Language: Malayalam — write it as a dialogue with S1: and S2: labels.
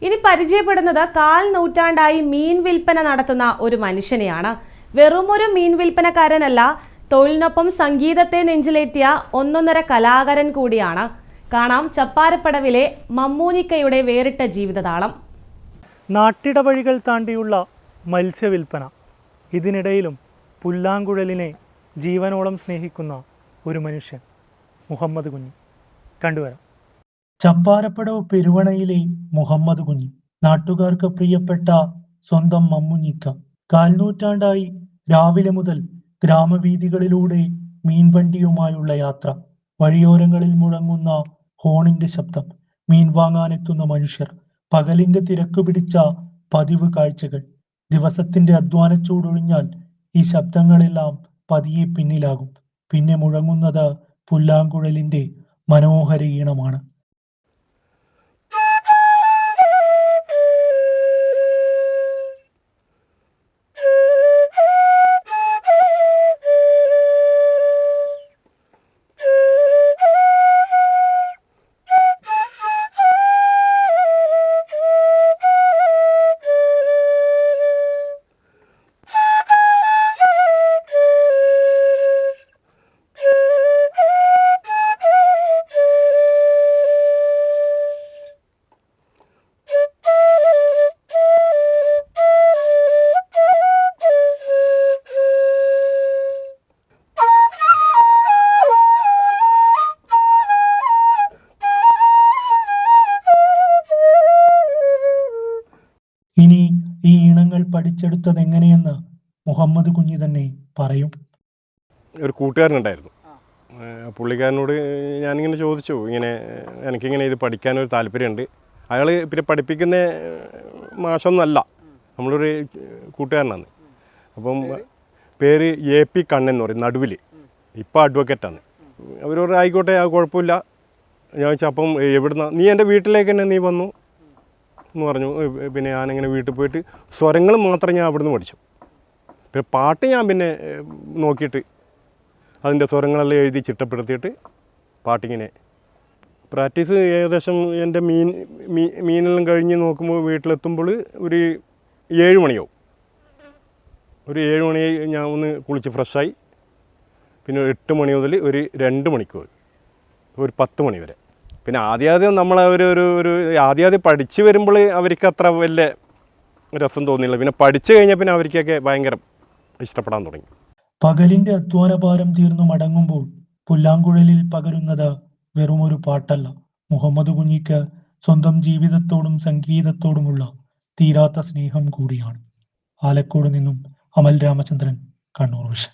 S1: ഇനി പരിചയപ്പെടുന്നത് കാൽ നൂറ്റാണ്ടായി മീൻ വിൽപ്പന നടത്തുന്ന ഒരു മനുഷ്യനെയാണ്. വെറുമൊരു മീൻ വിൽപ്പനക്കാരനല്ല, തൊഴിലിനൊപ്പം സംഗീതത്തെ നെഞ്ചിലേറ്റിയ ഒന്നൊന്നര കലാകാരൻ കൂടിയാണ്. കാണാം ചപ്പാരപ്പടവിലെ മമ്മൂനിക്കയുടെ വേറിട്ട ജീവിതതാളം.
S2: നാട്ടിടവഴികൾ താണ്ടിയുള്ള മത്സ്യവിൽപ്പന, ഇതിനിടയിലും പുല്ലാങ്കുഴലിനെ ജീവനോളം സ്നേഹിക്കുന്ന ഒരു മനുഷ്യൻ, മുഹമ്മദ് കുഞ്ഞി. കണ്ടുവരാം. ചപ്പാരപ്പടവ് പെരുവണയിലെ മുഹമ്മദ് കുഞ്ഞി, നാട്ടുകാർക്ക് പ്രിയപ്പെട്ട സ്വന്തം മമ്മുഞ്ഞിക്ക. കാൽനൂറ്റാണ്ടായി രാവിലെ മുതൽ ഗ്രാമവീഥികളിലൂടെ മീൻവണ്ടിയുമായുള്ള യാത്ര. വഴിയോരങ്ങളിൽ മുഴങ്ങുന്ന ഹോണിന്റെ ശബ്ദം, മീൻ വാങ്ങാനെത്തുന്ന മനുഷ്യർ, പകലിന്റെ തിരക്ക് പിടിച്ച പതിവ് കാഴ്ചകൾ. ദിവസത്തിന്റെ അധ്വാനച്ചൂടൊഴിഞ്ഞാൽ ഈ ശബ്ദങ്ങളെല്ലാം പതിയെ പിന്നിലാകും. പിന്നെ മുഴങ്ങുന്നത് പുല്ലാങ്കുഴലിന്റെ മനോഹര ഈണമാണ്. ഇനി ഈ ഈണങ്ങൾ പഠിച്ചെടുത്തത് എങ്ങനെയെന്ന് മുഹമ്മദ് കുഞ്ഞി തന്നെ പറയും.
S3: ഒരു കൂട്ടുകാരനുണ്ടായിരുന്നു. പുള്ളിക്കാരനോട് ഞാനിങ്ങനെ ചോദിച്ചു, എനിക്കിങ്ങനെ ഇത് പഠിക്കാനൊരു താല്പര്യമുണ്ട്. അയാൾ പിന്നെ പഠിപ്പിക്കുന്ന മാഷൊന്നുമല്ല, നമ്മളൊരു കൂട്ടുകാരനാണ്. അപ്പം പേര് AP കണ്ണൻ എന്ന് പറയും, നടുവിൽ. ഇപ്പം അഡ്വക്കേറ്റാണ്. അവരോട് ആയിക്കോട്ടെ, അത് കുഴപ്പമില്ല. ഞാൻ ചോദിച്ചാൽ അപ്പം എവിടുന്ന, നീ എൻ്റെ വീട്ടിലേക്ക് തന്നെ നീ വന്നു എന്ന് പറഞ്ഞു. പിന്നെ ഞാനിങ്ങനെ വീട്ടിൽ പോയിട്ട് സ്വരങ്ങൾ മാത്രം ഞാൻ അവിടുന്ന് പഠിച്ചു. പിന്നെ പാട്ട് ഞാൻ പിന്നെ നോക്കിയിട്ട് അതിൻ്റെ സ്വരങ്ങളെല്ലാം എഴുതി ചിട്ടപ്പെടുത്തിയിട്ട് പാട്ടിങ്ങനെ പ്രാക്ടീസ്. ഏകദേശം എൻ്റെ മീനെല്ലാം കഴിഞ്ഞ് നോക്കുമ്പോൾ വീട്ടിലെത്തുമ്പോൾ ഒരു 7 മണിയാവും. ഒരു 7 മണിയായി ഞാൻ ഒന്ന് കുളിച്ച് ഫ്രഷായി. പിന്നെ 8 മണി മുതൽ ഒരു 2 മണിക്കൂർ, ഒരു 10 മണി വരെ. പിന്നെ ആദ്യം നമ്മളെ ഒരു ആദ്യം പഠിച്ച് വരുമ്പോൾ അവർക്ക് അത്ര വലിയ രസം തോന്നിയില്ല. പിന്നെ പഠിച്ചു കഴിഞ്ഞാൽ പിന്നെ അവർക്കൊക്കെ ഭയങ്കര ഇഷ്ടപ്പെടാൻ തുടങ്ങി.
S2: പകലിന്റെ അധ്വാനഭാരം തീർന്നു മടങ്ങുമ്പോൾ പുല്ലാങ്കുഴലിൽ പകരുന്നത് വെറുമൊരു പാട്ടല്ല, മുഹമ്മദ് കുഞ്ഞിക്ക് സ്വന്തം ജീവിതത്തോടും സംഗീതത്തോടുമുള്ള തീരാത്ത സ്നേഹം കൂടിയാണ്. ആലക്കോട് നിന്നും അമൽ രാമചന്ദ്രൻ, കണ്ണൂർ വിഷൻ.